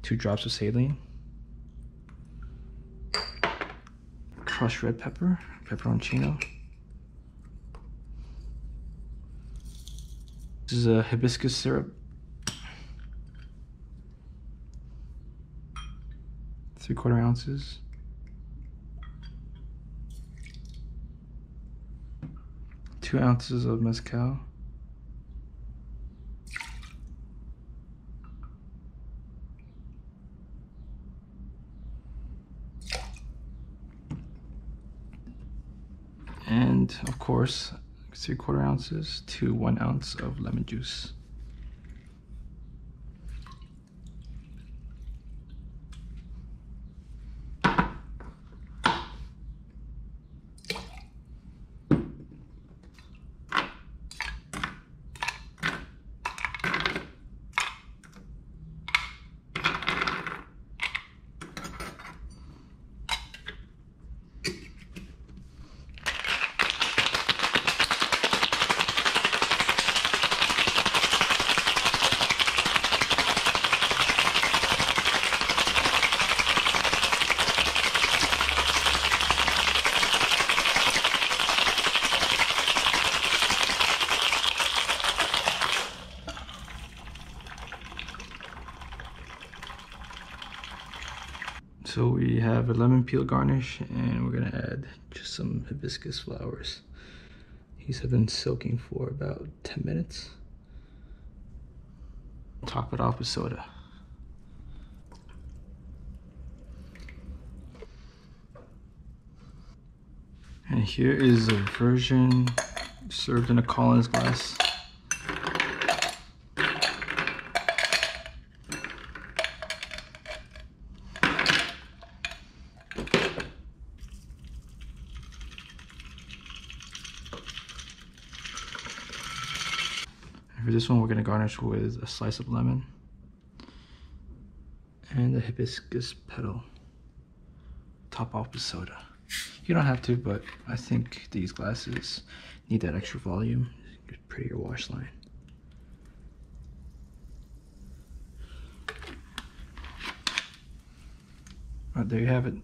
2 drops of saline, crushed red pepper, pepperoncino. This is a hibiscus syrup, 3/4 ounces. Two ounces of mezcal. And of course, 3/4 ounces to 1 ounce of lemon juice. So we have a lemon peel garnish, and we're gonna add just some hibiscus flowers. These have been soaking for about 10 minutes. Top it off with soda. And here is a version served in a Collins glass. For this one, we're gonna garnish with a slice of lemon and a hibiscus petal. Top off with soda. You don't have to, but I think these glasses need that extra volume. Prettier wash line. All right, there you have it.